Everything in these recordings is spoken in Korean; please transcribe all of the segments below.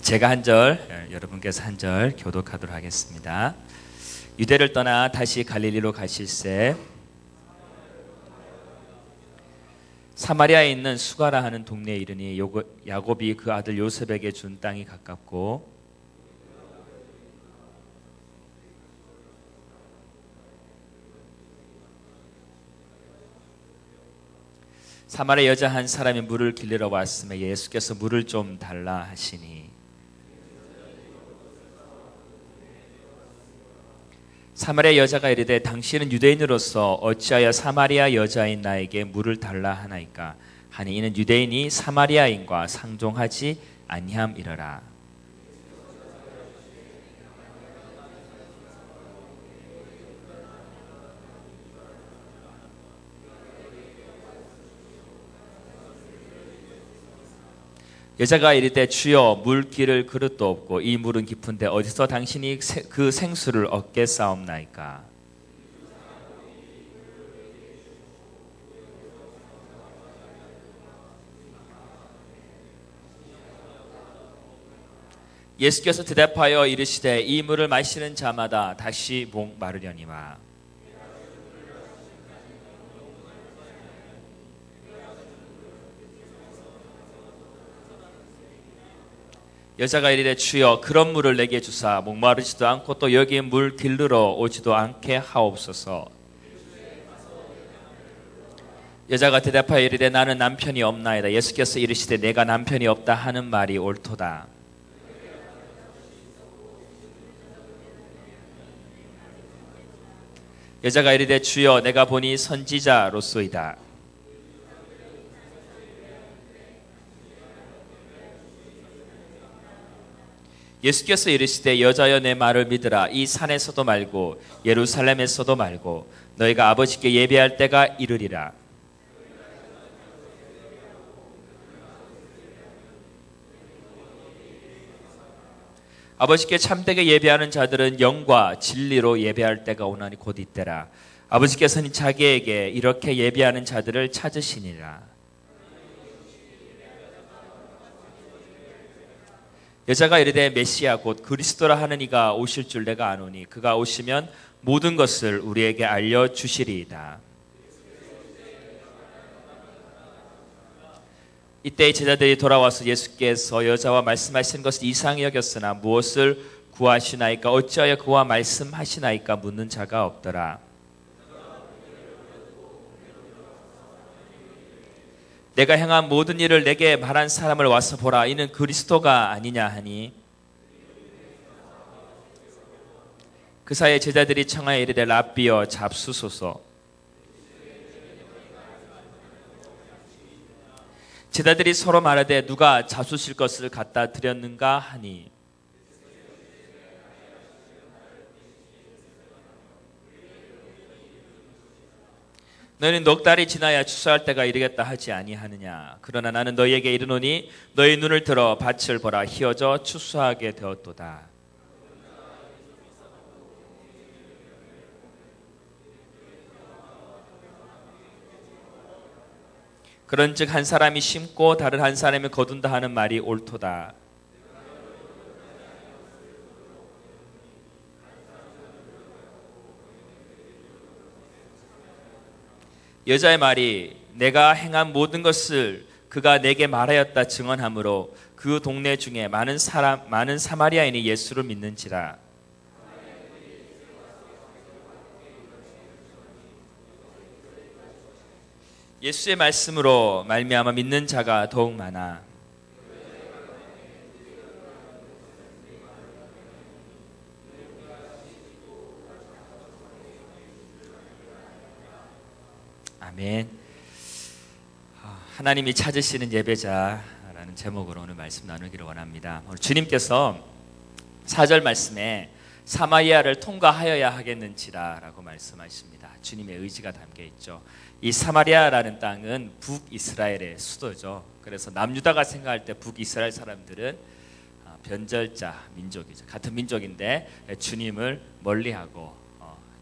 제가 한 절, 여러분께서 한 절 교독하도록 하겠습니다. 유대를 떠나 다시 갈릴리로 가실새 사마리아에 있는 수가라 하는 동네에 이르니 야곱이 그 아들 요셉에게 준 땅이 가깝고 사마리아 여자 한 사람이 물을 길르러 왔음에 예수께서 물을 좀 달라 하시니 사마리아 여자가 이르되 당신은 유대인으로서 어찌하여 사마리아 여자인 나에게 물을 달라 하나이까 하니 이는 유대인이 사마리아인과 상종하지 아니함이러라. 여자가 이르되 주여 물 기를 그릇도 없고 이 물은 깊은데 어디서 당신이 그 생수를 얻겠사옵나이까. 예수께서 대답하여 이르시되 이 물을 마시는 자마다 다시 목 마르려니와 여자가 이르되 주여 그런 물을 내게 주사 목마르지도 않고 또 여기 물 길르러 오지도 않게 하옵소서. 여자가 대답하여 이르되 나는 남편이 없나이다. 예수께서 이르시되 내가 남편이 없다 하는 말이 옳도다. 여자가 이르되 주여 내가 보니 선지자로소이다. 예수께서 이르시되 여자여 내 말을 믿으라. 이 산에서도 말고 예루살렘에서도 말고 너희가 아버지께 예배할 때가 이르리라. 아버지께 참되게 예배하는 자들은 영과 진리로 예배할 때가 오나니 곧 이때라. 아버지께서는 자기에게 이렇게 예배하는 자들을 찾으시니라. 여자가 이르되 메시아 곧 그리스도라 하는 이가 오실 줄 내가 아노니 그가 오시면 모든 것을 우리에게 알려주시리이다. 이때 제자들이 돌아와서 예수께서 여자와 말씀하신 것을 이상히 여겼으나 무엇을 구하시나이까 어찌하여 그와 말씀하시나이까 묻는 자가 없더라. 내가 행한 모든 일을 내게 말한 사람을 와서 보라. 이는 그리스도가 아니냐 하니 그 사이에 제자들이 청하여 이르되 랍비여 잡수소서. 제자들이 서로 말하되 누가 잡수실 것을 갖다 드렸는가 하니 너희는 넉 달이 지나야 추수할 때가 이르겠다 하지 아니하느냐. 그러나 나는 너희에게 이르노니 너희 눈을 들어 밭을 보라. 희어져 추수하게 되었도다. 그런즉 한 사람이 심고 다른 한 사람이 거둔다 하는 말이 옳도다. 여자의 말이 내가 행한 모든 것을 그가 내게 말하였다 증언하므로 그 동네 중에 많은 사마리아인이 예수를 믿는지라. 예수의 말씀으로 말미암아 믿는 자가 더욱 많아. 아멘. 하나님이 찾으시는 예배자라는 제목으로 오늘 말씀 나누기를 원합니다. 오늘 주님께서 4절 말씀에 사마리아를 통과하여야 하겠는지라 라고 말씀하십니다. 주님의 의지가 담겨 있죠. 이 사마리아라는 땅은 북이스라엘의 수도죠. 그래서 남유다가 생각할 때 북이스라엘 사람들은 변절자 민족이죠. 같은 민족인데 주님을 멀리하고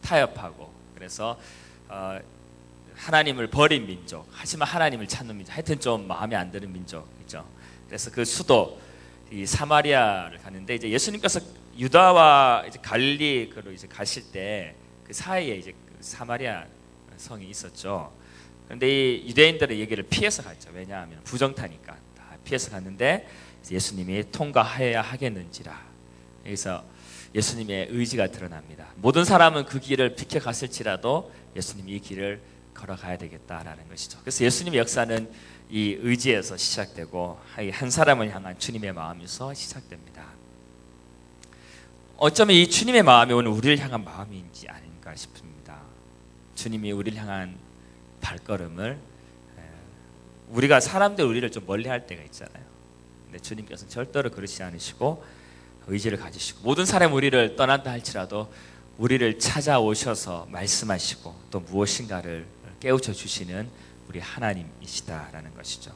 타협하고 그래서 하나님을 버린 민족, 하지만 하나님을 찾는 민족, 하여튼 좀 마음에 안 드는 민족이죠. 그래서 그 수도 이 사마리아를 가는데 이제 예수님께서 유다와 이제 갈릴리로 이제 가실 때 그 사이에 이제 그 사마리아 성이 있었죠. 그런데 이 유대인들의 얘기를 피해서 갔죠. 왜냐하면 부정타니까 다 피해서 갔는데 예수님이 통과해야 하겠는지라. 여기서 예수님의 의지가 드러납니다. 모든 사람은 그 길을 비켜갔을지라도 예수님이 이 길을 걸어가야 되겠다라는 것이죠. 그래서 예수님의 역사는 이 의지에서 시작되고 한 사람을 향한 주님의 마음에서 시작됩니다. 어쩌면 이 주님의 마음이 오늘 우리를 향한 마음인지 아닌가 싶습니다. 주님이 우리를 향한 발걸음을, 우리가 사람들 우리를 좀 멀리할 때가 있잖아요. 근데 주님께서는 절대로 그렇지 않으시고 의지를 가지시고 모든 사람이 우리를 떠난다 할지라도 우리를 찾아오셔서 말씀하시고 또 무엇인가를 깨우쳐 주시는 우리 하나님이시다라는 것이죠.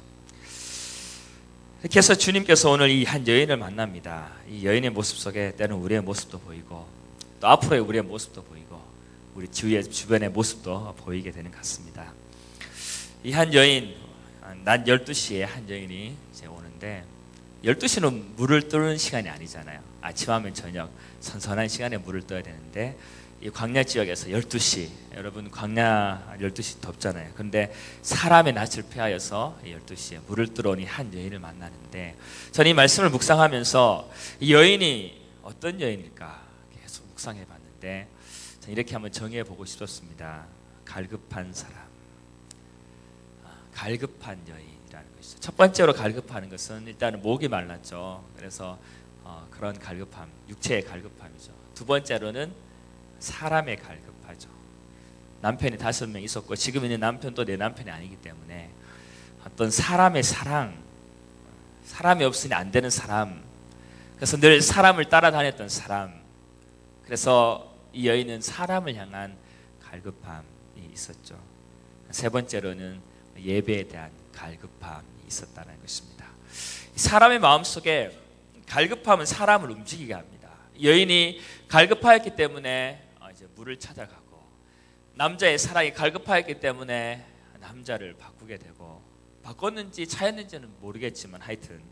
그래서 주님께서 오늘 이 한 여인을 만납니다. 이 여인의 모습 속에 때는 우리의 모습도 보이고 또 앞으로의 우리의 모습도 보이고 우리 주변의 모습도 보이게 되는 것 같습니다. 이 한 여인, 낮 12시에 한 여인이 이제 오는데 12시는 물을 뜨는 시간이 아니잖아요. 아침하면 저녁 선선한 시간에 물을 떠야 되는데 이 광야 지역에서 12시, 여러분 광야 12시 덥잖아요. 그런데 사람의 낯을 피하여서 12시에 물을 뜨러 오니 한 여인을 만나는데 저는 이 말씀을 묵상하면서 이 여인이 어떤 여인일까 계속 묵상해 봤는데 저는 이렇게 한번 정의해 보고 싶었습니다. 갈급한 사람, 갈급한 여인이라는 것이죠. 첫 번째로 갈급하는 것은 일단은 목이 말랐죠. 그래서 그런 갈급함, 육체의 갈급함이죠. 두 번째로는 사람의 갈급하죠. 남편이 5명 있었고 지금 있는 남편도 내 남편이 아니기 때문에 어떤 사람의 사랑, 사람이 없으니 안 되는 사람, 그래서 늘 사람을 따라다녔던 사람, 그래서 이 여인은 사람을 향한 갈급함이 있었죠. 세 번째로는 예배에 대한 갈급함이 있었다는 것입니다. 사람의 마음속에 갈급함은 사람을 움직이게 합니다. 여인이 갈급하였기 때문에 이제 물을 찾아가고 남자의 사랑이 갈급하였기 때문에 남자를 바꾸게 되고 바꿨는지 차였는지는 모르겠지만 하여튼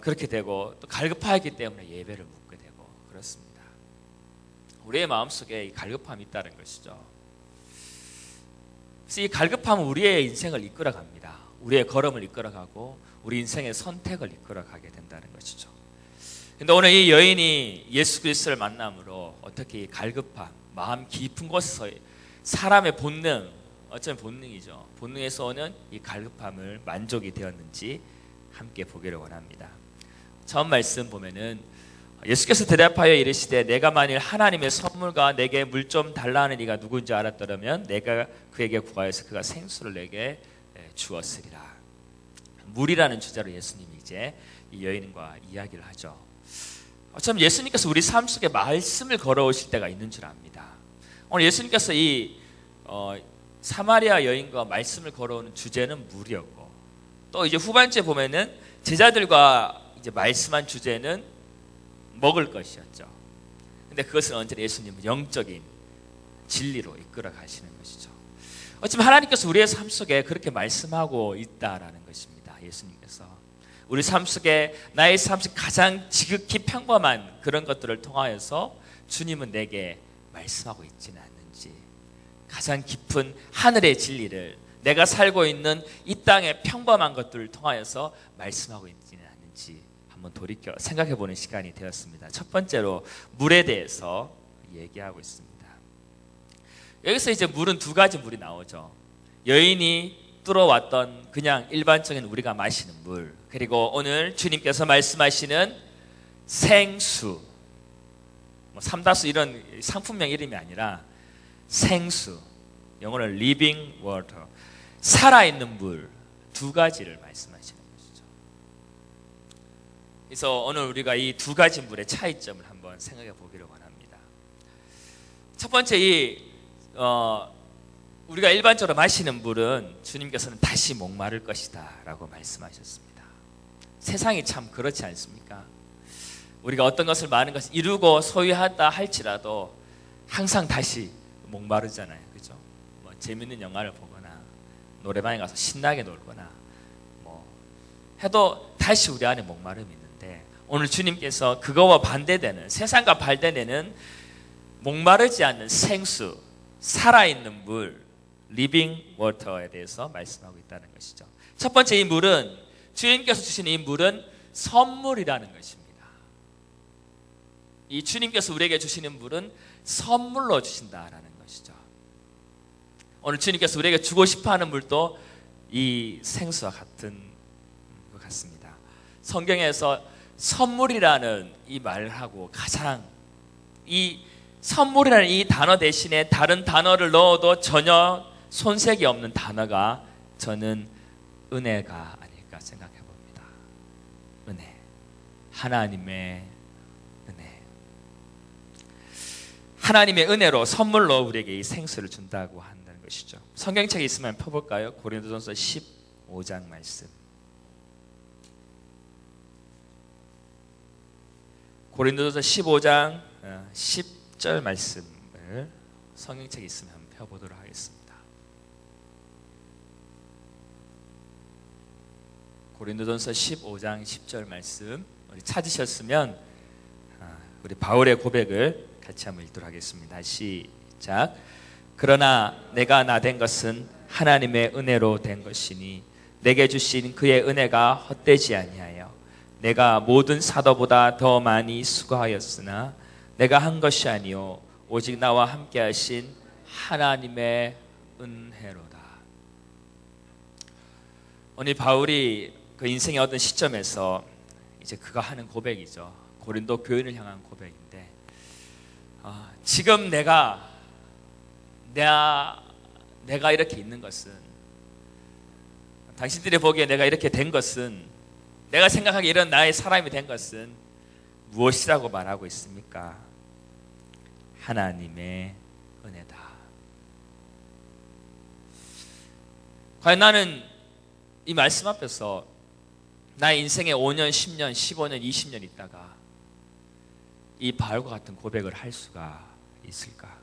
그렇게 되고 또 갈급하였기 때문에 예배를 묻게 되고 그렇습니다. 우리의 마음속에 이 갈급함이 있다는 것이죠. 그래서 이 갈급함은 우리의 인생을 이끌어갑니다. 우리의 걸음을 이끌어가고 우리 인생의 선택을 이끌어가게 된다는 것이죠. 근데 오늘 이 여인이 예수 그리스도를 만남으로 어떻게 이 갈급함, 마음 깊은 곳에서 사람의 본능, 어쩌면 본능이죠. 본능에서 오는 이 갈급함을 만족이 되었는지 함께 보기를 원합니다. 처음 말씀 보면은 예수께서 대답하여 이르시되 내가 만일 하나님의 선물과 내게 물 좀 달라 하는 이가 누군지 알았더라면 내가 그에게 구하여서 그가 생수를 내게 주었으리라. 물이라는 주제로 예수님이 이제 이 여인과 이야기를 하죠. 어쩌면 예수님께서 우리 삶 속에 말씀을 걸어오실 때가 있는 줄 압니다. 오늘 예수님께서 이 사마리아 여인과 말씀을 걸어오는 주제는 물이었고 또 이제 후반부에 보면은 제자들과 이제 말씀한 주제는 먹을 것이었죠. 근데 그것은 언제나 예수님은 영적인 진리로 이끌어 가시는 것이죠. 어쩌면 하나님께서 우리의 삶 속에 그렇게 말씀하고 있다라는 것입니다. 예수님께서 우리 삶 속에 나의 삶 속에 가장 지극히 평범한 그런 것들을 통하여서 주님은 내게 말씀하고 있지는 않는지, 가장 깊은 하늘의 진리를 내가 살고 있는 이 땅의 평범한 것들을 통하여서 말씀하고 있지는 않는지 한번 돌이켜 생각해 보는 시간이 되었습니다. 첫 번째로 물에 대해서 얘기하고 있습니다. 여기서 이제 물은 두 가지 물이 나오죠. 여인이 뚫어왔던 그냥 일반적인 우리가 마시는 물, 그리고 오늘 주님께서 말씀하시는 생수, 삼다수 이런 상품명 이름이 아니라 생수, 영어로 living water, 살아있는 물 두 가지를 말씀하시는 것이죠. 그래서 오늘 우리가 이 두 가지 물의 차이점을 한번 생각해 보기를 원합니다. 첫 번째, 우리가 일반적으로 마시는 물은 주님께서는 다시 목마를 것이다 라고 말씀하셨습니다. 세상이 참 그렇지 않습니까? 우리가 어떤 것을 많은 것을 이루고 소유하다 할지라도 항상 다시 목마르잖아요. 그죠? 재밌는 영화를 보거나 노래방에 가서 신나게 놀거나 해도 다시 우리 안에 목마름이 있는데 오늘 주님께서 그거와 반대되는, 세상과 반대되는 목마르지 않는 생수, 살아있는 물, 리빙 워터에 대해서 말씀하고 있다는 것이죠. 첫 번째, 이 물은, 주님께서 주신 이 물은 선물이라는 것입니다. 이 주님께서 우리에게 주시는 물은 선물로 주신다라는 것이죠. 오늘 주님께서 우리에게 주고 싶어하는 물도 이 생수와 같은 것 같습니다. 성경에서 선물이라는 이 말하고 가장, 이 선물이라는 이 단어 대신에 다른 단어를 넣어도 전혀 손색이 없는 단어가 저는 은혜가 아닐까 생각해 봅니다. 은혜, 하나님의 은혜. 하나님의 은혜로 선물로 우리에게 이 생수를 준다고 한다는 것이죠. 성경책에 있으면 펴볼까요? 고린도전서 15장 말씀. 고린도전서 15장 10절 말씀을 성경책에 있으면 펴보도록 하겠습니다. 고린도전서 15장 10절 말씀, 우리 찾으셨으면 우리 바울의 고백을 같이 한번 읽도록 하겠습니다. 시작. 그러나 내가 나 된 것은 하나님의 은혜로 된 것이니 내게 주신 그의 은혜가 헛되지 아니하여 내가 모든 사도보다 더 많이 수고하였으나 내가 한 것이 아니요 오직 나와 함께 하신 하나님의 은혜로다. 오늘 바울이 그 인생의 어떤 시점에서 이제 그가 하는 고백이죠. 고린도 교인을 향한 고백인데, 지금 내가 이렇게 있는 것은, 당신들이 보기에 내가 이렇게 된 것은, 내가 생각하기에 이런 나의 사람이 된 것은 무엇이라고 말하고 있습니까? 하나님의 은혜다. 과연 나는 이 말씀 앞에서 나의 인생에 5년, 10년, 15년, 20년 있다가 이 바울과 같은 고백을 할 수가 있을까?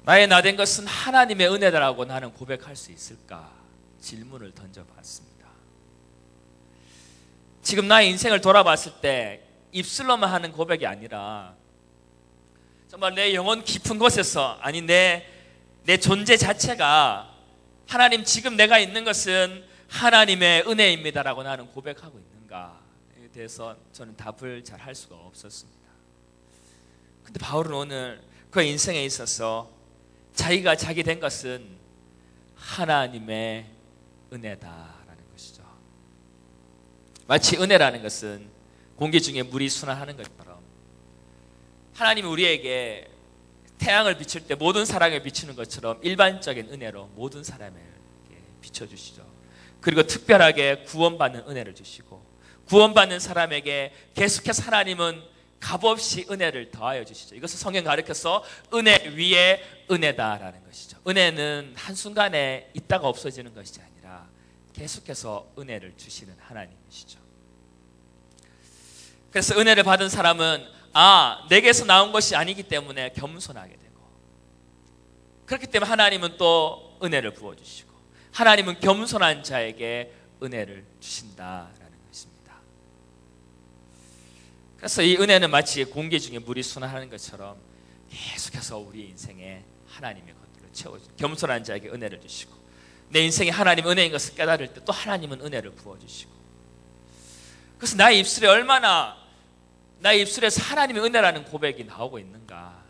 나의 나 된 것은 하나님의 은혜다라고 나는 고백할 수 있을까? 질문을 던져봤습니다. 지금 나의 인생을 돌아봤을 때 입술로만 하는 고백이 아니라 정말 내 영혼 깊은 곳에서, 아니 내 존재 자체가 하나님, 지금 내가 있는 것은 하나님의 은혜입니다라고 나는 고백하고 있는가에 대해서 저는 답을 잘 할 수가 없었습니다. 근데 바울은 오늘 그 인생에 있어서 자기가 자기 된 것은 하나님의 은혜다라는 것이죠. 마치 은혜라는 것은 공기 중에 물이 순환하는 것처럼 하나님이 우리에게 태양을 비출 때 모든 사람에게 비추는 것처럼 일반적인 은혜로 모든 사람에게 비춰주시죠. 그리고 특별하게 구원받는 은혜를 주시고, 구원받는 사람에게 계속해서 하나님은 값없이 은혜를 더하여 주시죠. 이것을 성경 가르쳐서 은혜 위에 은혜다라는 것이죠. 은혜는 한순간에 있다가 없어지는 것이 아니라 계속해서 은혜를 주시는 하나님이시죠. 그래서 은혜를 받은 사람은 내게서 나온 것이 아니기 때문에 겸손하게 되고, 그렇기 때문에 하나님은 또 은혜를 부어주시고, 하나님은 겸손한 자에게 은혜를 주신다라는 것입니다. 그래서 이 은혜는 마치 공기 중에 물이 순환하는 것처럼 계속해서 우리 인생에 하나님의 것들을 채워주고, 겸손한 자에게 은혜를 주시고, 내 인생에 하나님의 은혜인 것을 깨달을 때 또 하나님은 은혜를 부어주시고, 그래서 나의 입술에 얼마나, 나의 입술에서 하나님의 은혜라는 고백이 나오고 있는가,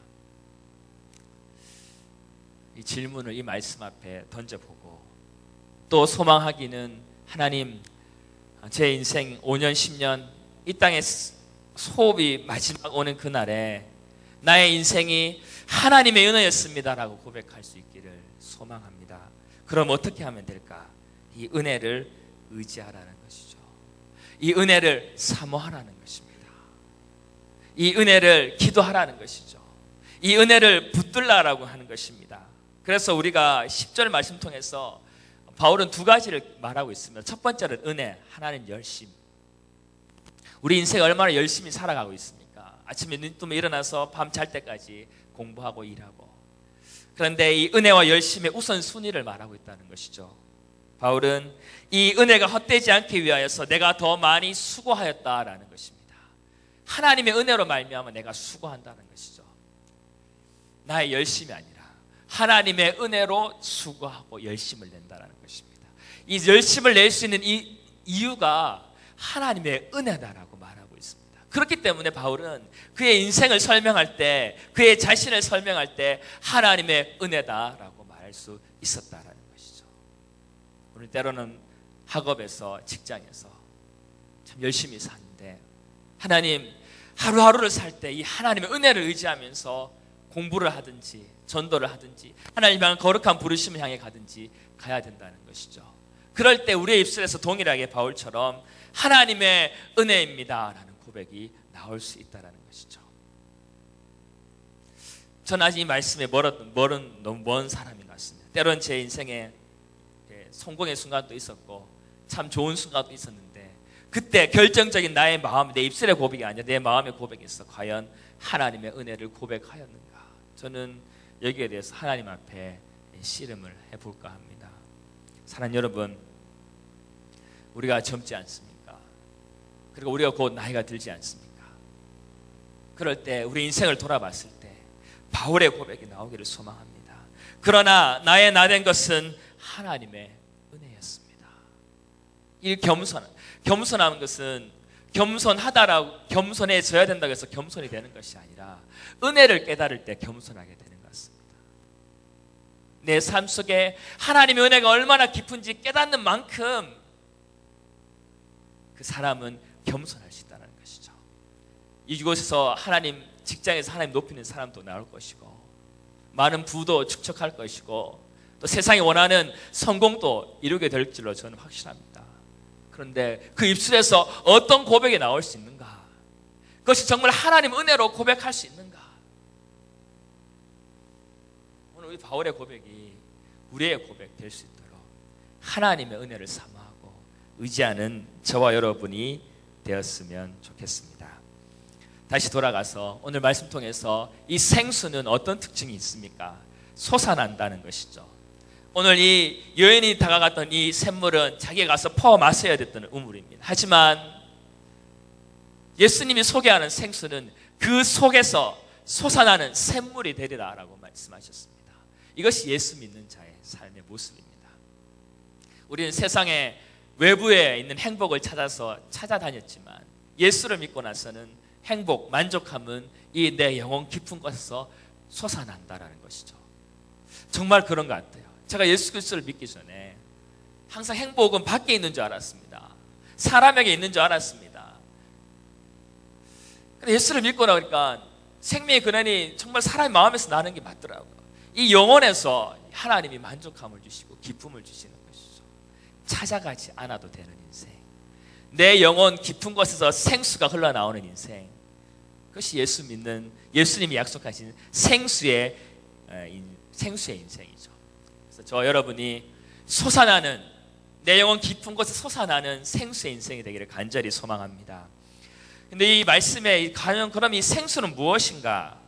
이 질문을 이 말씀 앞에 던져보고, 또 소망하기는, 하나님, 제 인생 5년 10년 이 땅에 소업이 마지막 오는 그날에 나의 인생이 하나님의 은혜였습니다라고 고백할 수 있기를 소망합니다. 그럼 어떻게 하면 될까? 이 은혜를 의지하라는 것이죠. 이 은혜를 사모하라는 것입니다. 이 은혜를 기도하라는 것이죠. 이 은혜를 붙들라라고 하는 것입니다. 그래서 우리가 10절 말씀 통해서 바울은 두 가지를 말하고 있습니다. 첫 번째는 은혜, 하나는 열심. 우리 인생 얼마나 열심히 살아가고 있습니까? 아침에 눈 뜨면 일어나서 밤 잘 때까지 공부하고 일하고. 그런데 이 은혜와 열심의 우선순위를 말하고 있다는 것이죠. 바울은 이 은혜가 헛되지 않기 위하여서 내가 더 많이 수고하였다라는 것입니다. 하나님의 은혜로 말미암아 내가 수고한다는 것이죠. 나의 열심이 아니라 하나님의 은혜로 수고하고 열심을 낸다는 것입니다. 이 열심을 낼 수 있는 이 이유가 하나님의 은혜다라고 말하고 있습니다. 그렇기 때문에 바울은 그의 인생을 설명할 때, 그의 자신을 설명할 때 하나님의 은혜다라고 말할 수 있었다라는 것이죠. 우리 때로는 학업에서, 직장에서 참 열심히 사는데 하나님 하루하루를 살 때 이 하나님의 은혜를 의지하면서 공부를 하든지 전도를 하든지 하나님 향한 거룩한 부르심을 향해 가든지 가야 된다는 것이죠. 그럴 때 우리의 입술에서 동일하게 바울처럼 하나님의 은혜입니다 라는 고백이 나올 수 있다는 것이죠. 저는 아직 이 말씀에 너무 먼 사람인 것 같습니다. 때로는 제 인생에 성공의 순간도 있었고 참 좋은 순간도 있었는데 그때 결정적인 나의 마음, 내 입술의 고백이 아니라 내 마음의 고백에서 과연 하나님의 은혜를 고백하였는가? 저는 여기에 대해서 하나님 앞에 씨름을 해볼까 합니다. 사랑하는 여러분, 우리가 젊지 않습니까? 그리고 우리가 곧 나이가 들지 않습니까? 그럴 때 우리 인생을 돌아봤을 때 바울의 고백이 나오기를 소망합니다. 그러나 나의 나된 것은 하나님의 은혜였습니다. 이 겸손한 것은 겸손하다라고 겸손해져야 된다고 해서 겸손이 되는 것이 아니라 은혜를 깨달을 때 겸손하게 되는 것 같습니다. 내 삶 속에 하나님의 은혜가 얼마나 깊은지 깨닫는 만큼 그 사람은 겸손할 수 있다는 것이죠. 이곳에서 하나님, 직장에서 하나님 높이는 사람도 나올 것이고 많은 부도 축적할 것이고 또 세상이 원하는 성공도 이루게 될 줄로 저는 확신합니다. 그런데 그 입술에서 어떤 고백이 나올 수 있는가? 그것이 정말 하나님 은혜로 고백할 수 있는가? 오늘 우리 바울의 고백이 우리의 고백 될 수 있도록 하나님의 은혜를 사모하고 의지하는 저와 여러분이 되었으면 좋겠습니다. 다시 돌아가서 오늘 말씀 통해서 이 생수는 어떤 특징이 있습니까? 솟아난다는 것이죠. 오늘 이 여인이 다가갔던 이 샘물은 자기가 가서 퍼 마셔야 됐던 우물입니다. 하지만 예수님이 소개하는 생수는 그 속에서 솟아나는 샘물이 되리라라고 말씀하셨습니다. 이것이 예수 믿는 자의 삶의 모습입니다. 우리는 세상의 외부에 있는 행복을 찾아다녔지만 예수를 믿고 나서는 행복, 만족함은 이 내 영혼 깊은 곳에서 솟아난다라는 것이죠. 정말 그런 것 같아요. 제가 예수 그리스도를 믿기 전에 항상 행복은 밖에 있는 줄 알았습니다. 사람에게 있는 줄 알았습니다. 근데 예수를 믿고 나니까 생명의 근원이 정말 사람의 마음에서 나는 게 맞더라고요. 이 영혼에서 하나님이 만족함을 주시고 기쁨을 주시는 것이죠. 찾아가지 않아도 되는 인생, 내 영혼 깊은 곳에서 생수가 흘러나오는 인생, 그것이 예수 믿는 예수님이 약속하신 생수의 인생이죠. 그래서 저 여러분이 솟아나는 내 영혼 깊은 곳에 솟아나는 생수의 인생이 되기를 간절히 소망합니다. 근데 이 말씀에 과연 그럼 이 생수는 무엇인가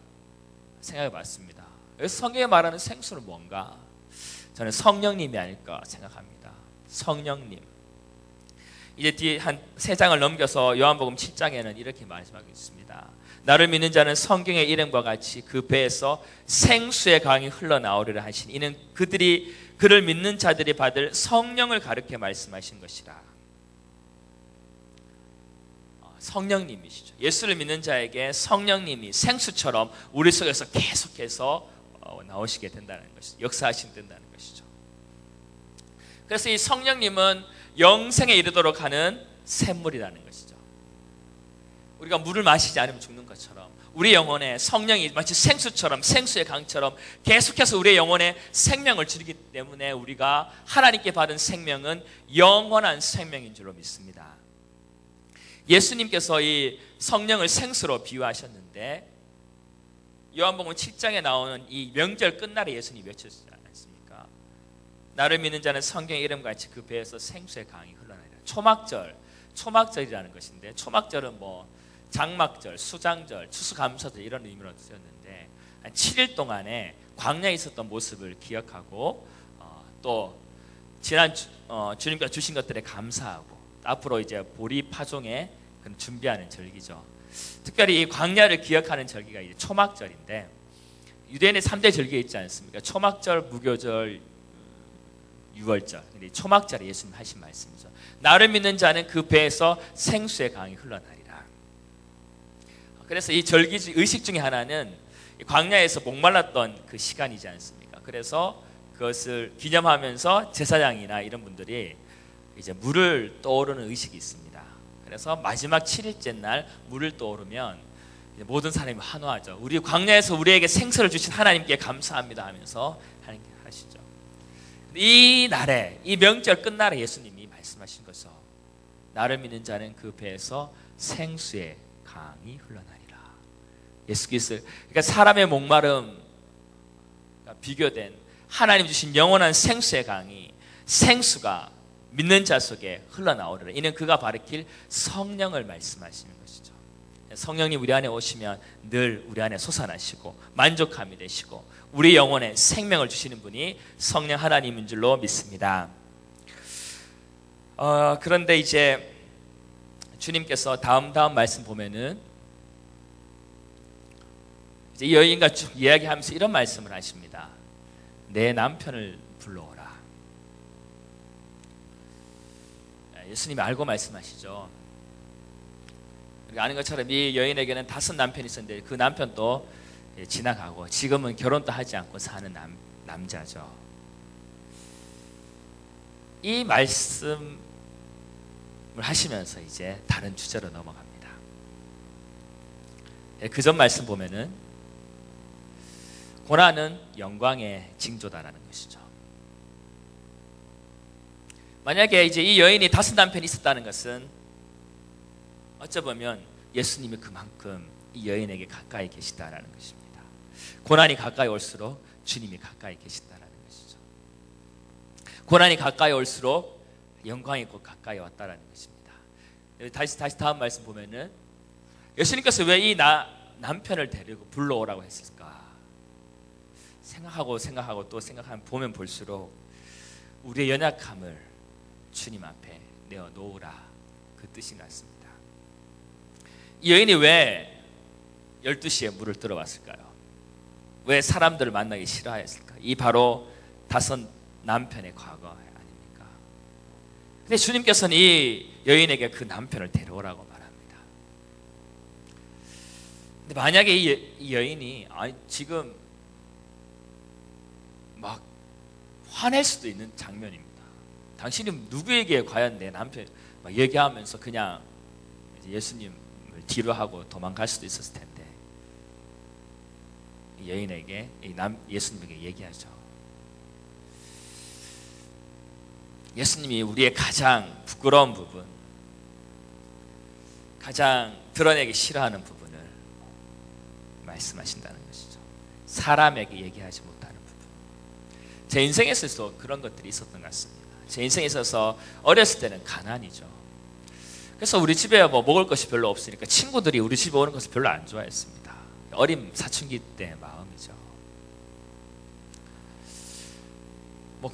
생각해 봤습니다. 여기서 성경에 말하는 생수는 뭔가? 저는 성령님이 아닐까 생각합니다. 성령님. 이제 뒤에 한 3장을 넘겨서 요한복음 7장에는 이렇게 말씀하고 있습니다. 나를 믿는 자는 성경의 이름과 같이 그 배에서 생수의 강이 흘러나오리라 하시니 이는 그를 믿는 자들이 받을 성령을 가르쳐 말씀하신 것이라. 성령님이시죠. 예수를 믿는 자에게 성령님이 생수처럼 우리 속에서 계속해서 나오시게 된다는 것이죠. 역사하시게 된다는 것이죠. 그래서 이 성령님은 영생에 이르도록 하는 샘물이라는 것이죠. 우리가 물을 마시지 않으면 죽는 것처럼 우리 영혼에 성령이 마치 생수처럼, 생수의 강처럼 계속해서 우리의 영혼에 생명을 주기 때문에 우리가 하나님께 받은 생명은 영원한 생명인 줄로 믿습니다. 예수님께서 이 성령을 생수로 비유하셨는데 요한복음 7장에 나오는 이 명절 끝날에 예수님이 외쳤지 않습니까? 나를 믿는 자는 성경의 이름같이 그 배에서 생수의 강이 흘러나리라. 초막절이라는 것인데, 초막절은 뭐 장막절, 수장절, 추수감사절 이런 의미로 쓰였는데 7일 동안에 광야에 있었던 모습을 기억하고 또 주님께서 주신 것들에 감사하고 앞으로 이제 보리 파종에 준비하는 절기죠. 특별히 이 광야를 기억하는 절기가 이제 초막절인데, 유대인의 3대 절기가 있지 않습니까? 초막절, 무교절, 유월절. 근데 초막절에 예수님 하신 말씀이죠. 나를 믿는 자는 그 배에서 생수의 강이 흘러나리라. 그래서 이 절기 의식 중에 하나는 광야에서 목말랐던 그 시간이지 않습니까? 그래서 그것을 기념하면서 제사장이나 이런 분들이 이제 물을 떠오르는 의식이 있습니다. 그래서 마지막 7일째 날 물을 떠오르면 모든 사람이 환호하죠. 우리 광야에서 우리에게 생수를 주신 하나님께 감사합니다 하면서 하시죠. 이 날에, 이 명절 끝날에 예수님이 말씀하신 것은 나를 믿는 자는 그 배에서 생수의 강이 흘러나리라. 예수 그리스도, 그러니까 사람의 목마름 비교된 하나님 주신 영원한 생수의 강이, 생수가 믿는 자 속에 흘러나오리라. 이는 그가 가리킬 성령을 말씀하시는 것이죠. 성령님 우리 안에 오시면 늘 우리 안에 솟아나시고 만족함이 되시고 우리 영혼에 생명을 주시는 분이 성령 하나님인 줄로 믿습니다. 그런데 이제 주님께서 다음 말씀 보면은 이제 이 여인과 쭉 이야기하면서 이런 말씀을 하십니다. 내 남편을 불러오라. 예수님이 알고 말씀하시죠. 아는 것처럼 이 여인에게는 5 남편이 있었는데 그 남편도 지나가고 지금은 결혼도 하지 않고 사는 남자죠. 이 말씀을 하시면서 이제 다른 주제로 넘어갑니다. 그 전 말씀 보면은 고난은 영광의 징조다라는 것이죠. 만약에 이제 이 여인이 5 남편이 있었다는 것은 어쩌보면 예수님이 그만큼 이 여인에게 가까이 계시다라는 것입니다. 고난이 가까이 올수록 주님이 가까이 계신다라는 것이죠. 고난이 가까이 올수록 영광이 곧 가까이 왔다라는 것입니다. 다시 다음 말씀 보면은 예수님께서 왜 이 남편을 데리고 불러오라고 했을까? 생각하고 또 보면 볼수록 우리의 연약함을 주님 앞에 내어놓으라, 그 뜻인 것 같습니다. 이 여인이 왜 12시에 물을 들어왔을까요? 왜 사람들을 만나기 싫어했을까? 이 바로 5 남편의 과거 아닙니까? 근데 주님께서는 이 여인에게 그 남편을 데려오라고 말합니다. 근데 만약에 이 여인이 지금 막 화낼 수도 있는 장면입니다. 당신이 누구에게 과연 내 남편 막 얘기하면서 그냥 예수님을 뒤로 하고 도망갈 수도 있었을 텐데 이 여인에게 예수님에게 얘기하죠. 예수님이 우리의 가장 부끄러운 부분, 가장 드러내기 싫어하는 부분을 말씀하신다는 것이죠. 사람에게 얘기하지 못하는 부분. 제 인생에서도 그런 것들이 있었던 것 같습니다. 제 인생에 있어서 어렸을 때는 가난이죠. 그래서 우리 집에 먹을 것이 별로 없으니까 친구들이 우리 집에 오는 것을 별로 안 좋아했습니다. 어린 사춘기 때 마음이죠.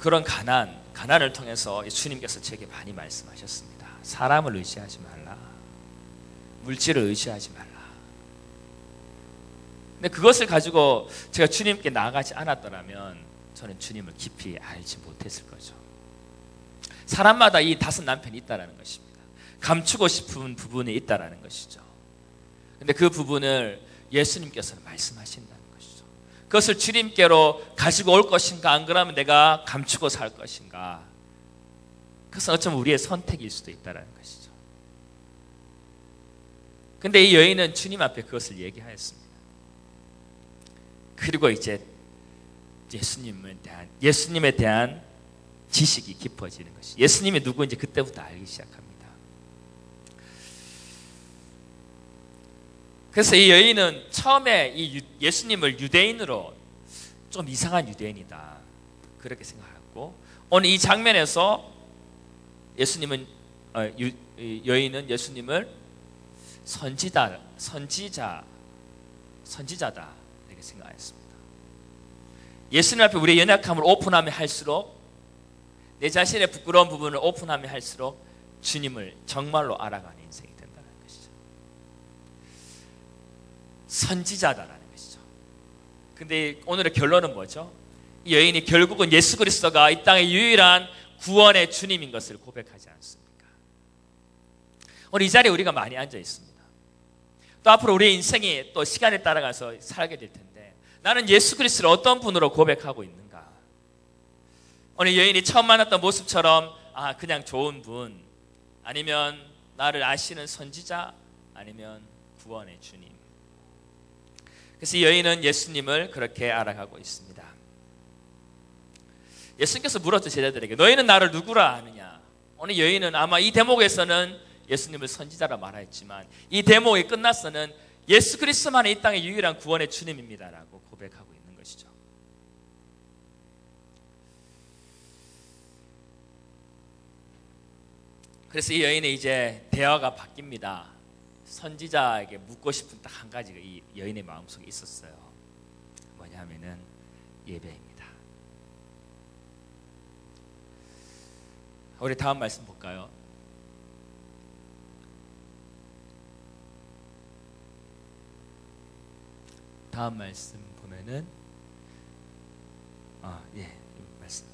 그런 가난을 통해서 주님께서 제게 많이 말씀하셨습니다. 사람을 의지하지 말라. 물질을 의지하지 말라. 근데 그것을 가지고 제가 주님께 나아가지 않았더라면 저는 주님을 깊이 알지 못했을 거죠. 사람마다 이 5 남편이 있다는 것입니다. 감추고 싶은 부분이 있다는 것이죠. 근데 그 부분을 예수님께서는 말씀하신다는 것이죠. 그것을 주님께로 가지고 올 것인가, 안 그러면 내가 감추고 살 것인가. 그것은 어쩌면 우리의 선택일 수도 있다는 것이죠. 근데 이 여인은 주님 앞에 그것을 얘기하였습니다. 그리고 이제 예수님에 대한 지식이 깊어지는 것이, 예수님이 누구인지 그때부터 알기 시작합니다. 그래서 이 여인은 처음에 예수님을 유대인으로 좀 이상한 유대인이다 그렇게 생각했고, 오늘 이 장면에서 여인은 예수님을 선지자다 이렇게 생각했습니다. 예수님 앞에 우리의 연약함을 오픈하면 할수록 내 자신의 부끄러운 부분을 오픈하면 할수록 주님을 정말로 알아가는 인생이 된다는 것이죠. 선지자다라는 것이죠. 근데 오늘의 결론은 뭐죠? 이 여인이 결국은 예수 그리스도가 이 땅의 유일한 구원의 주님인 것을 고백하지 않습니까? 오늘 이 자리에 우리가 많이 앉아 있습니다. 또 앞으로 우리의 인생이 또 시간에 따라가서 살게 될 텐데, 나는 예수 그리스도를 어떤 분으로 고백하고 있는가? 오늘 여인이 처음 만났던 모습처럼 그냥 좋은 분, 아니면 나를 아시는 선지자, 아니면 구원의 주님. 그래서 이 여인은 예수님을 그렇게 알아가고 있습니다. 예수님께서 물었죠, 제자들에게. 너희는 나를 누구라 하느냐? 오늘 여인은 아마 이 대목에서는 예수님을 선지자라 말하였지만, 이 대목이 끝나서는 예수 그리스도만이 이 땅의 유일한 구원의 주님입니다라고 고백하고 있는 것이죠. 그래서 이 여인의 이제 대화가 바뀝니다. 선지자에게 묻고 싶은 딱 한 가지가 이 여인의 마음속에 있었어요. 뭐냐 하면은 예배입니다. 우리 다음 말씀 볼까요? 다음 말씀 보면은 말씀.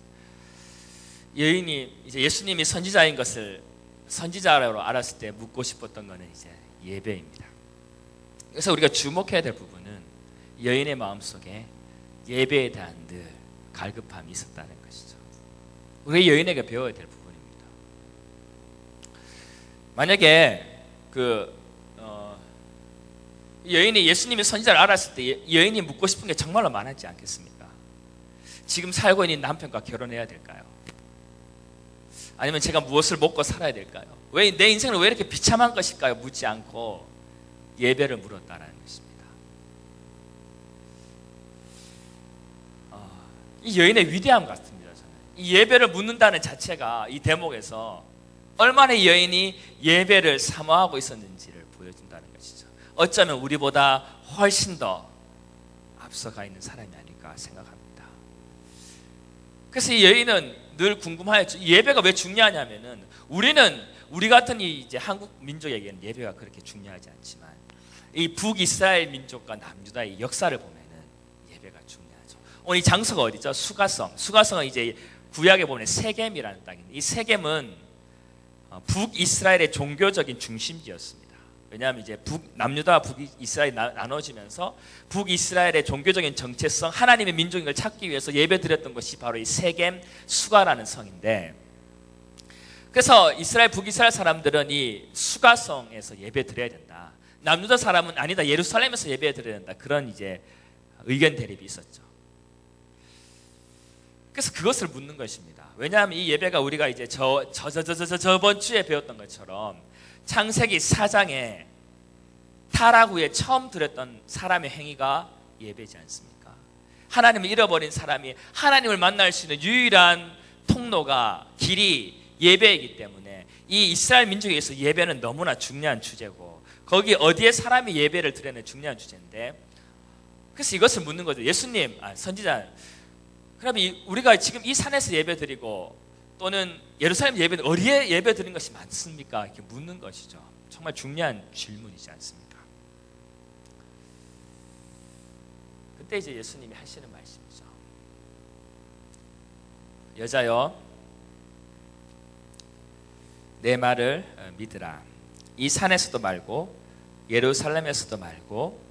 여인이 이제 예수님이 선지자인 것을 선지자라고 알았을 때 묻고 싶었던 것은 이제 예배입니다. 그래서 우리가 주목해야 될 부분은 여인의 마음속에 예배에 대한 늘 갈급함이 있었다는 것이죠. 우리 여인에게 배워야 될 부분입니다. 만약에 여인이 예수님의 선지자를 알았을 때 여인이 묻고 싶은 게 정말로 많았지 않겠습니까? 지금 살고 있는 남편과 결혼해야 될까요? 아니면 제가 무엇을 먹고 살아야 될까요? 왜 내 인생은 왜 이렇게 비참한 것일까요? 묻지 않고 예배를 물었다라는 것입니다. 이 여인의 위대함 같습니다. 저는 이 예배를 묻는다는 자체가 이 대목에서 얼마나 이 여인이 예배를 사모하고 있었는지를 보여준다는 것이죠. 어쩌면 우리보다 훨씬 더 앞서가 있는 사람이 아닐까 생각합니다. 그래서 이 여인은 늘 궁금하였죠. 예배가 왜 중요하냐면은 우리 같은 이제 한국 민족에게는 예배가 그렇게 중요하지 않지만 이 북이스라엘 민족과 남유다의 역사를 보면은 예배가 중요하죠. 오늘 이 장소가 어디죠? 수가성은 이제 구약에 보면 세겜이라는 땅인데, 이 세겜은 북이스라엘의 종교적인 중심지였습니다. 왜냐하면 이제 남유다와 북이스라엘이 나눠지면서 북이스라엘의 종교적인 정체성, 하나님의 민족인 걸 찾기 위해서 예배드렸던 것이 바로 이 세겜 수가라는 성인데, 그래서 북이스라엘 사람들은 이 수가성에서 예배드려야 된다. 남유다 사람은 아니다, 예루살렘에서 예배드려야 된다. 그런 이제 의견 대립이 있었죠. 그래서 그것을 묻는 것입니다. 왜냐하면 이 예배가 우리가 이제 저번 주에 배웠던 것처럼 창세기 4장에 타락 후에 처음 드렸던 사람의 행위가 예배지 않습니까? 하나님을 잃어버린 사람이 하나님을 만날 수 있는 유일한 통로가, 길이 예배이기 때문에 이 이스라엘 민족에서 예배는 너무나 중요한 주제고, 거기 어디에 사람이 예배를 드리는 중요한 주제인데, 그래서 이것을 묻는 거죠. 예수님, 선지자, 그러면 우리가 지금 이 산에서 예배 드리고 또는 예루살렘 예배는 어디에 예배 드리는 것이 많습니까? 이렇게 묻는 것이죠. 정말 중요한 질문이지 않습니까? 그때 이제 예수님이 하시는 말씀이죠. 여자여, 내 말을 믿으라. 이 산에서도 말고 예루살렘에서도 말고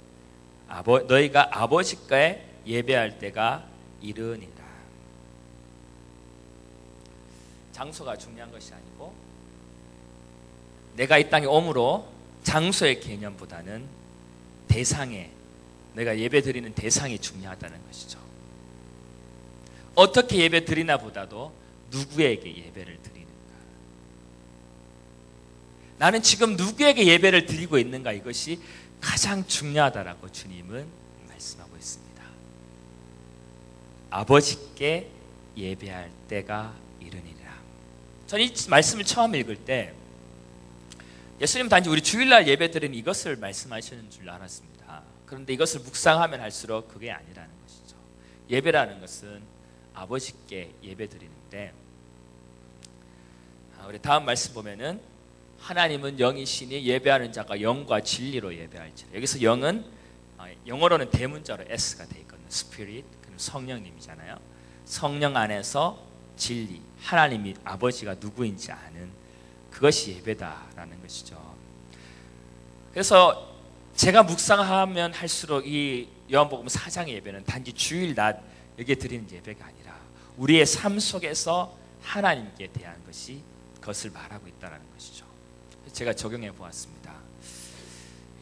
너희가 아버지께 예배할 때가 이르니라. 장소가 중요한 것이 아니고 내가 이 땅에 오므로 장소의 개념보다는 내가 예배 드리는 대상이 중요하다는 것이죠. 어떻게 예배 드리나 보다도 누구에게 예배를 드리는가, 나는 지금 누구에게 예배를 드리고 있는가, 이것이 가장 중요하다라고 주님은 말씀하고 있습니다. 아버지께 예배할 때가 이르니라. 저는 이 말씀을 처음 읽을 때 예수님 단지 우리 주일날 예배 드리는 이것을 말씀하시는 줄 알았습니다. 그런데 이것을 묵상하면 할수록 그게 아니라는 것이죠. 예배라는 것은 아버지께 예배 드리는데, 우리 다음 말씀 보면은 하나님은 영이시니 예배하는 자가 영과 진리로 예배할지라. 여기서 영은 영어로는 대문자로 S가 돼 있거든요. 스피릿, 성령님이잖아요. 성령 안에서 진리, 하나님이 아버지가 누구인지 아는 그것이 예배다라는 것이죠. 그래서 제가 묵상하면 할수록 이 요한복음 4장의 예배는 단지 주일 낮 여기에 드리는 예배가 아니라 우리의 삶 속에서 하나님께 대한 것을 말하고 있다는 것이죠. 제가 적용해 보았습니다.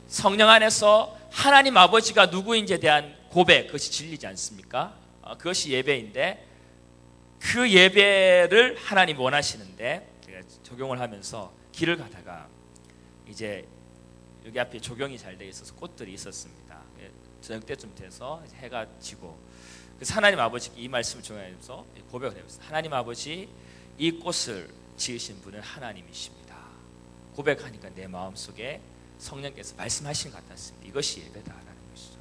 성령 안에서 하나님 아버지가 누구인지에 대한 고백, 그것이 진리지 않습니까? 그것이 예배인데 그 예배를 하나님 원하시는데 제가 적용을 하면서 길을 가다가 이제 여기 앞에 조경이 잘 돼 있어서 꽃들이 있었습니다. 저녁 때쯤 돼서 해가 지고 그래서 하나님 아버지께 이 말씀을 적용하면서 고백을 해봤어요. 하나님 아버지, 이 꽃을 지으신 분은 하나님이십니다. 고백하니까 내 마음속에 성령께서 말씀하신 것 같았습니다. 이것이 예배다라는 것이죠.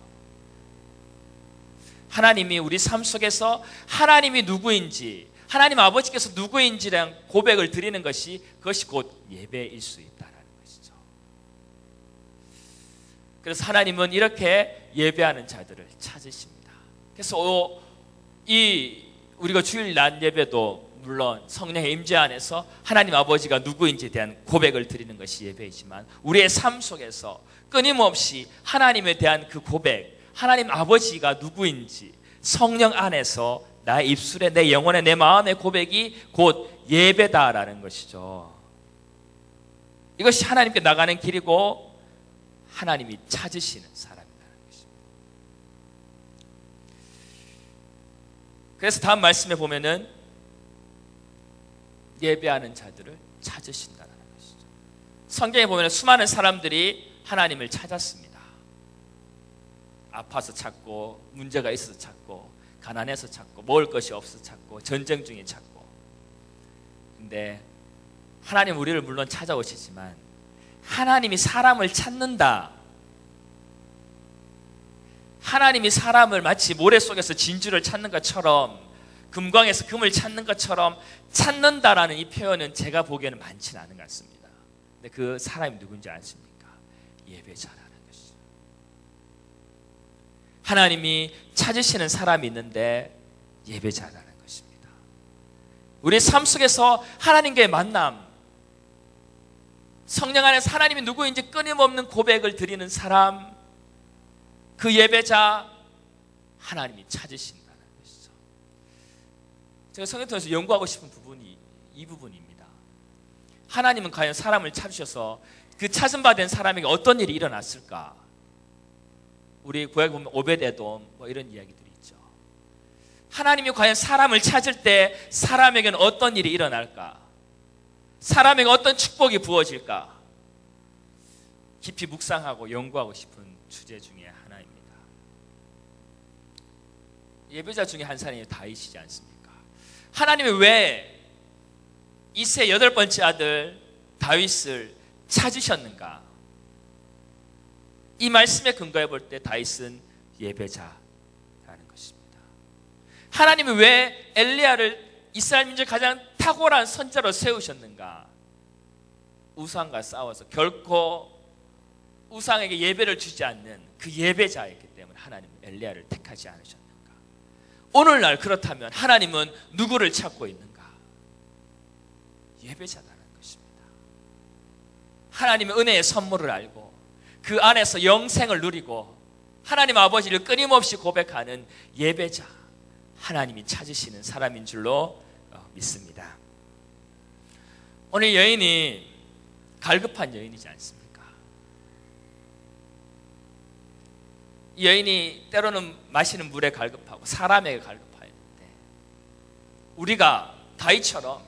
하나님이 우리 삶 속에서 하나님이 누구인지, 하나님 아버지께서 누구인지에 대한 고백을 드리는 것이 그것이 곧 예배일 수 있다라는 것이죠. 그래서 하나님은 이렇게 예배하는 자들을 찾으십니다. 그래서 우리가 주일 낮 예배도 물론 성령의 임재 안에서 하나님 아버지가 누구인지에 대한 고백을 드리는 것이 예배이지만 우리의 삶 속에서 끊임없이 하나님에 대한 그 고백, 하나님 아버지가 누구인지 성령 안에서 나의 입술에, 내 영혼에, 내 마음의 고백이 곧 예배다라는 것이죠. 이것이 하나님께 나가는 길이고 하나님이 찾으시는 사람이라는 것입니다. 그래서 다음 말씀에 보면은 예배하는 자들을 찾으신다는 것이죠. 성경에 보면 수많은 사람들이 하나님을 찾았습니다. 아파서 찾고, 문제가 있어서 찾고, 가난해서 찾고, 먹을 것이 없어서 찾고, 전쟁 중에 찾고. 근데 하나님 우리를 물론 찾아오시지만 하나님이 사람을 찾는다, 하나님이 사람을 마치 모래 속에서 진주를 찾는 것처럼, 금광에서 금을 찾는 것처럼 찾는다라는 이 표현은 제가 보기에는 많지는 않은 것 같습니다. 근데 그 사람이 누군지 아십니까? 예배자라는 것이죠. 하나님이 찾으시는 사람이 있는데 예배자라는 것입니다. 우리 삶 속에서 하나님과의 만남, 성령 안에서 하나님이 누구인지 끊임없는 고백을 드리는 사람, 그 예배자, 하나님이 찾으신다는 것이죠. 제가 성경 통해서 연구하고 싶은 부분이 이 부분입니다. 하나님은 과연 사람을 찾으셔서 그 찾음받은 사람에게 어떤 일이 일어났을까? 우리 구약에 보면 오벳에돔 뭐 이런 이야기들이 있죠. 하나님이 과연 사람을 찾을 때 사람에게는 어떤 일이 일어날까? 사람에게 어떤 축복이 부어질까? 깊이 묵상하고 연구하고 싶은 주제 중에 하나입니다. 예배자 중에 한 사람이 다윗이지 않습니까? 하나님이 왜 이새의 8번째 아들 다윗을 찾으셨는가? 이 말씀에 근거해 볼 때 다윗은 예배자라는 것입니다. 하나님이 왜 엘리야를 이스라엘 민족의 가장 탁월한 선자로 세우셨는가? 우상과 싸워서 결코 우상에게 예배를 주지 않는 그 예배자였기 때문에 하나님은 엘리야를 택하지 않으셨는가? 오늘날 그렇다면 하나님은 누구를 찾고 있는가? 예배자라는 것입니다. 하나님의 은혜의 선물을 알고 그 안에서 영생을 누리고 하나님 아버지를 끊임없이 고백하는 예배자, 하나님이 찾으시는 사람인 줄로 믿습니다. 오늘 여인이 갈급한 여인이지 않습니까? 이 여인이 때로는 마시는 물에 갈급하고 사람에게 갈급하였는데 우리가 다윗처럼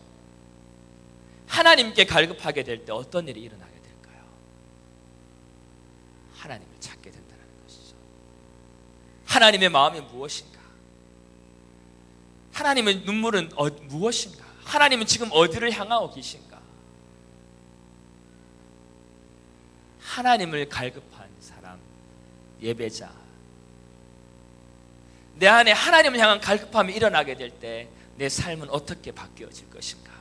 하나님께 갈급하게 될 때 어떤 일이 일어나게 될까요? 하나님을 찾게 된다는 것이죠. 하나님의 마음이 무엇인가? 하나님의 눈물은 무엇인가? 하나님은 지금 어디를 향하고 계신가? 하나님을 갈급한 사람, 예배자. 내 안에 하나님을 향한 갈급함이 일어나게 될 때 내 삶은 어떻게 바뀌어질 것인가?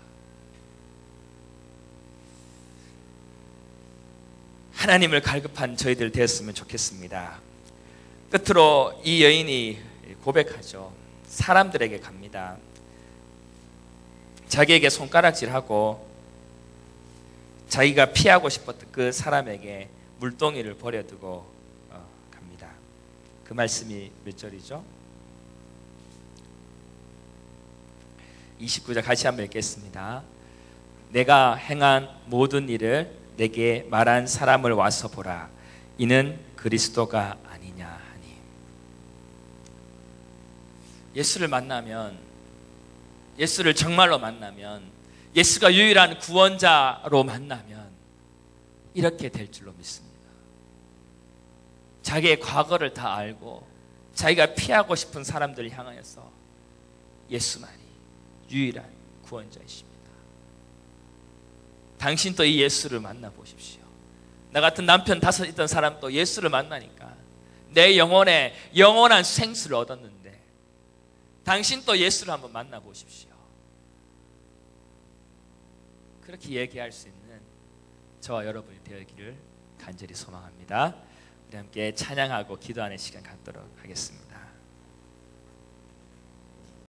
하나님을 갈급한 저희들 되었으면 좋겠습니다. 끝으로 이 여인이 고백하죠. 사람들에게 갑니다. 자기에게 손가락질하고 자기가 피하고 싶었던 그 사람에게 물동이를 버려두고 갑니다. 그 말씀이 몇 절이죠? 29절 같이 한번 읽겠습니다. 내가 행한 모든 일을 내게 말한 사람을 와서 보라. 이는 그리스도가 아니냐 하니. 예수를 만나면, 예수를 정말로 만나면, 예수가 유일한 구원자로 만나면 이렇게 될 줄로 믿습니다. 자기의 과거를 다 알고 자기가 피하고 싶은 사람들을 향하여서 예수만이 유일한 구원자이십니다. 당신도 이 예수를 만나보십시오. 나 같은 남편 5 있던 사람도 예수를 만나니까 내 영혼에 영원한 생수를 얻었는데 당신도 예수를 한번 만나보십시오. 그렇게 얘기할 수 있는 저와 여러분이 되었기를 간절히 소망합니다. 우리 함께 찬양하고 기도하는 시간 갖도록 하겠습니다.